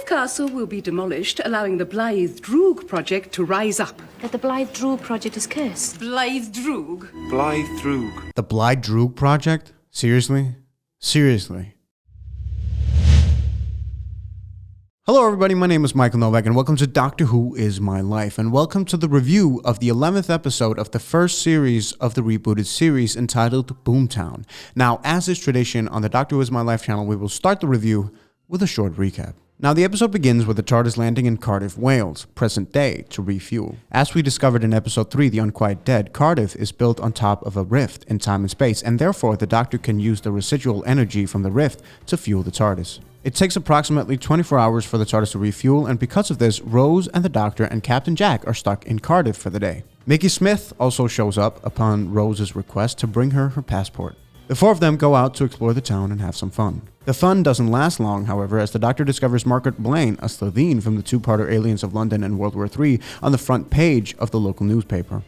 The castle will be demolished, allowing the Blythe Droog project to rise up. That the Blythe Droog project is cursed. Blythe Droog? Blythe Droog. The Blythe Droog project? Seriously? Seriously? Hello everybody, my name is Michael Novak and welcome to Doctor Who Is My Life, and welcome to the review of the 11th episode of the first series of the rebooted series entitled Boomtown. Now, as is tradition on the Doctor Who Is My Life channel, we will start the review with a short recap. Now, the episode begins with the Tardis landing in Cardiff, Wales, present day, to refuel. As we discovered in episode 3, The Unquiet Dead, Cardiff is built on top of a rift in time and space, and therefore the Doctor can use the residual energy from the rift to fuel the Tardis. It takes approximately 24 hours for the Tardis to refuel, and because of this, Rose and the Doctor and Captain Jack are stuck in Cardiff for the day. Mickey Smith also shows up upon Rose's request to bring her passport. The four of them go out to explore the town and have some fun. The fun doesn't last long, however, as the Doctor discovers Margaret Blaine, a Slitheen from the two-parter Aliens of London and World War III, on the front page of the local newspaper.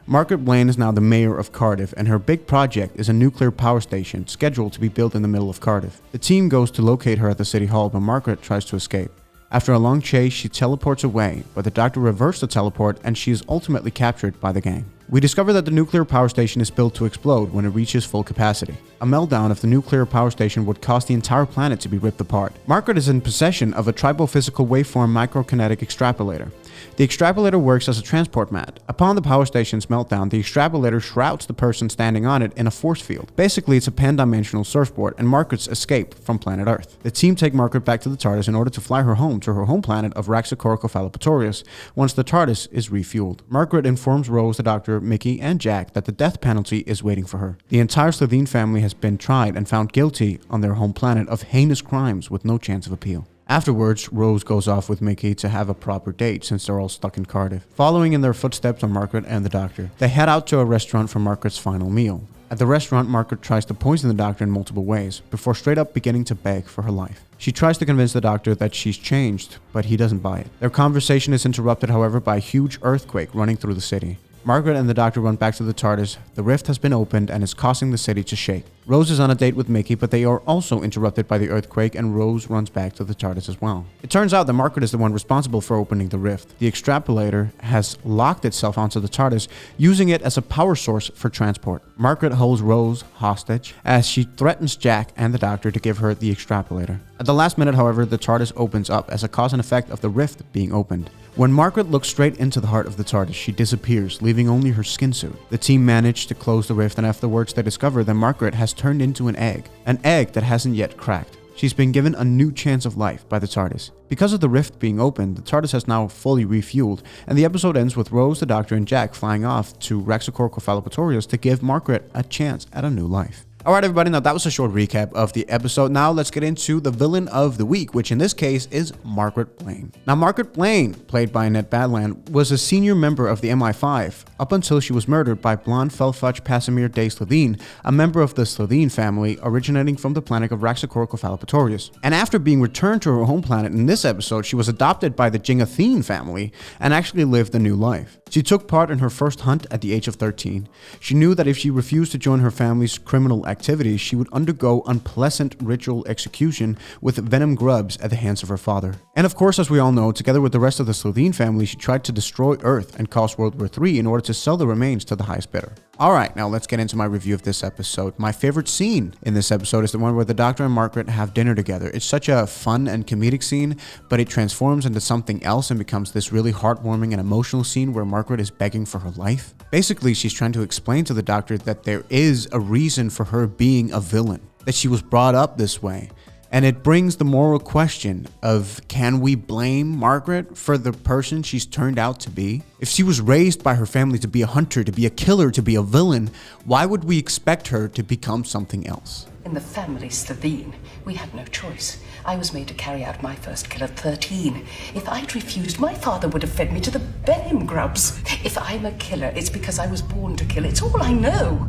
Margaret Blaine is now the mayor of Cardiff, and her big project is a nuclear power station scheduled to be built in the middle of Cardiff. The team goes to locate her at the city hall, but Margaret tries to escape. After a long chase, she teleports away, but the Doctor reverses the teleport and she is ultimately captured by the gang. We discover that the nuclear power station is built to explode when it reaches full capacity. A meltdown of the nuclear power station would cause the entire planet to be ripped apart. Margaret is in possession of a tribophysical waveform microkinetic extrapolator. The extrapolator works as a transport mat. Upon the power station's meltdown, the extrapolator shrouds the person standing on it in a force field. Basically, it's a pan-dimensional surfboard, and Margaret's escape from planet Earth. The team take Margaret back to the TARDIS in order to fly her home to her home planet of Raxacoricophalopatorius once the TARDIS is refueled. Margaret informs Rose, the Doctor, Mickey, and Jack that the death penalty is waiting for her. The entire Slitheen family has been tried and found guilty on their home planet of heinous crimes with no chance of appeal. Afterwards, Rose goes off with Mickey to have a proper date since they're all stuck in Cardiff. Following in their footsteps are Margaret and the Doctor. They head out to a restaurant for Margaret's final meal. At the restaurant, Margaret tries to poison the Doctor in multiple ways, before straight up beginning to beg for her life. She tries to convince the Doctor that she's changed, but he doesn't buy it. Their conversation is interrupted, however, by a huge earthquake running through the city. Margaret and the Doctor run back to the TARDIS. The rift has been opened and is causing the city to shake. Rose is on a date with Mickey, but they are also interrupted by the earthquake, and Rose runs back to the TARDIS as well. It turns out that Margaret is the one responsible for opening the rift. The extrapolator has locked itself onto the TARDIS, using it as a power source for transport. Margaret holds Rose hostage as she threatens Jack and the Doctor to give her the extrapolator. At the last minute, however, the TARDIS opens up as a cause and effect of the rift being opened. When Margaret looks straight into the heart of the TARDIS, she disappears, leaving only her skin suit. The team manage to close the rift, and afterwards they discover that Margaret has turned into an egg that hasn't yet cracked. She's been given a new chance of life by the TARDIS. Because of the rift being opened, the TARDIS has now fully refueled, and the episode ends with Rose, the Doctor, and Jack flying off to Raxacoricophalopatorius to give Margaret a chance at a new life. Alright everybody, now that was a short recap of the episode. Now let's get into the villain of the week, which in this case is Margaret Blaine. Now Margaret Blaine, played by Annette Badland, was a senior member of the MI5 up until she was murdered by Blon Fel-Fotch Passameer-Day Slitheen, a member of the Slitheen family originating from the planet of Raxacoricophalopatorius. And after being returned to her home planet in this episode, she was adopted by the Jingathene family and actually lived a new life. She took part in her first hunt at the age of 13. She knew that if she refused to join her family's criminal activities, she would undergo unpleasant ritual execution with venom grubs at the hands of her father. And of course, as we all know, together with the rest of the Slitheen family, she tried to destroy Earth and cause World War III in order to sell the remains to the highest bidder. Alright, now let's get into my review of this episode. My favorite scene in this episode is the one where the Doctor and Margaret have dinner together. It's such a fun and comedic scene, but it transforms into something else and becomes this really heartwarming and emotional scene where Margaret is begging for her life. Basically, she's trying to explain to the Doctor that there is a reason for her being a villain, that she was brought up this way. And it brings the moral question of, can we blame Margaret for the person she's turned out to be? If she was raised by her family to be a hunter, to be a killer, to be a villain, why would we expect her to become something else? In the family Slitheen, we had no choice. I was made to carry out my first kill at 13. If I'd refused, my father would have fed me to the venom grubs. If I'm a killer, it's because I was born to kill. It's all I know.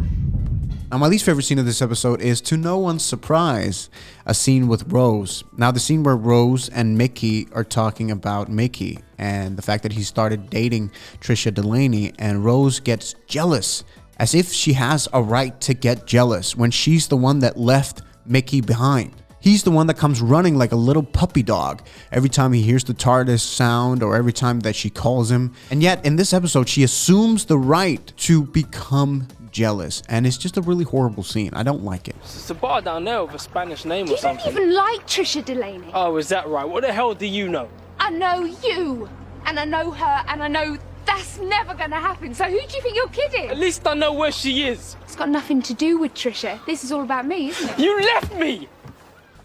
Now, my least favorite scene of this episode is, to no one's surprise, a scene with Rose. Now, the scene where Rose and Mickey are talking about Mickey and the fact that he started dating Trisha Delaney, and Rose gets jealous, as if she has a right to get jealous when she's the one that left Mickey behind. He's the one that comes running like a little puppy dog every time he hears the TARDIS sound or every time that she calls him. And yet in this episode, she assumes the right to become jealous, and it's just a really horrible scene. I don't like it. It's a bar down there with a Spanish name or You don't something. even like Trisha Delaney. Oh, is that right? What the hell do you know? I know you, and I know her, and I know that's never gonna happen. So who do you think you're kidding? At least I know where she is. It's got nothing to do with Trisha. This is all about me, isn't it? You left me!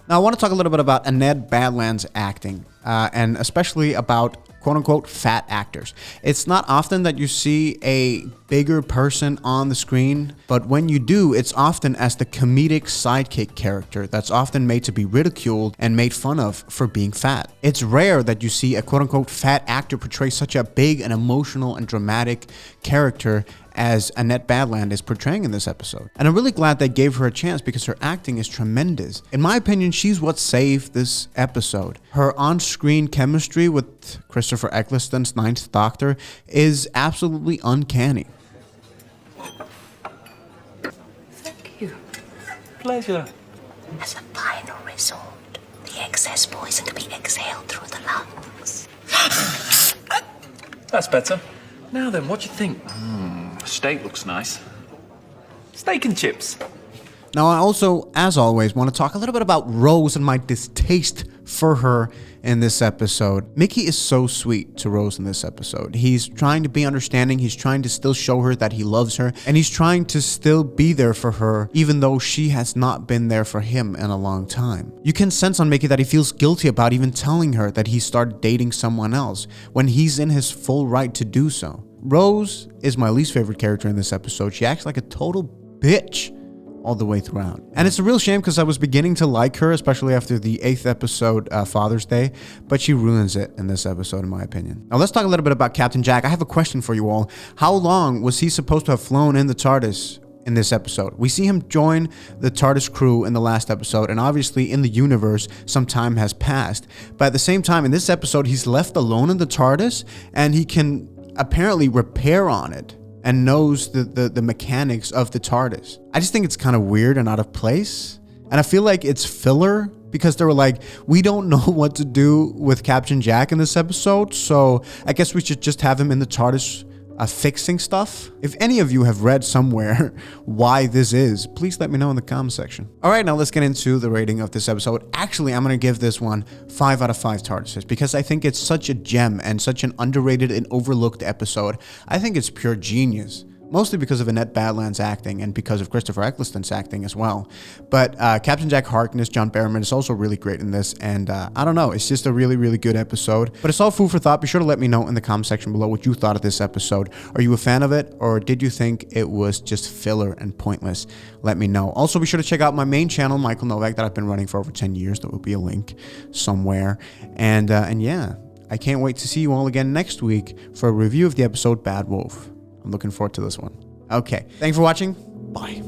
Now I want to talk a little bit about Annette Badland's acting, and especially about quote-unquote fat actors. It's not often that you see a bigger person on the screen, but when you do, it's often as the comedic sidekick character that's often made to be ridiculed and made fun of for being fat. It's rare that you see a quote-unquote fat actor portray such a big and emotional and dramatic character as Annette Badland is portraying in this episode. And I'm really glad they gave her a chance because her acting is tremendous. In my opinion, she's what saved this episode. Her on-screen chemistry with Christopher Eccleston's Ninth Doctor is absolutely uncanny. Thank you. Pleasure. As a final resort, the excess poison can be exhaled through the lungs. That's better. Now then, what do you think? Steak looks nice. Steak and chips. Now, I also, as always, want to talk a little bit about Rose and my distaste for her in this episode. Mickey is so sweet to Rose in this episode. He's trying to be understanding. He's trying to still show her that he loves her. And he's trying to still be there for her, even though she has not been there for him in a long time. You can sense on Mickey that he feels guilty about even telling her that he started dating someone else when he's in his full right to do so. Rose is my least favorite character in this episode. She acts like a total bitch all the way throughout. And it's a real shame because I was beginning to like her, especially after the 8th episode, Father's Day, but she ruins it in this episode, in my opinion. Now let's talk a little bit about Captain Jack. I have a question for you all. How long was he supposed to have flown in the TARDIS in this episode? We see him join the TARDIS crew in the last episode, and obviously in the universe, some time has passed. But at the same time, in this episode, he's left alone in the TARDIS, and he can apparently repair on it and knows the mechanics of the TARDIS. I just think it's kind of weird and out of place. And I feel like it's filler because they were like, we don't know what to do with Captain Jack in this episode, so I guess we should just have him in the TARDIS fixing stuff. If any of you have read somewhere why this is, please let me know in the comment section. All right, now let's get into the rating of this episode. Actually, I'm going to give this one 5 out of 5 TARDISes because I think it's such a gem and such an underrated and overlooked episode. I think it's pure genius. Mostly because of Annette Badland's acting and because of Christopher Eccleston's acting as well. But Captain Jack Harkness, John Barrowman is also really great in this. And I don't know, it's just a really, really good episode. But it's all food for thought. Be sure to let me know in the comment section below what you thought of this episode. Are you a fan of it? Or did you think it was just filler and pointless? Let me know. Also, be sure to check out my main channel, Michael Novak, that I've been running for over 10 years. There will be a link somewhere. And yeah, I can't wait to see you all again next week for a review of the episode Bad Wolf. I'm looking forward to this one. Okay, thanks for watching. Bye.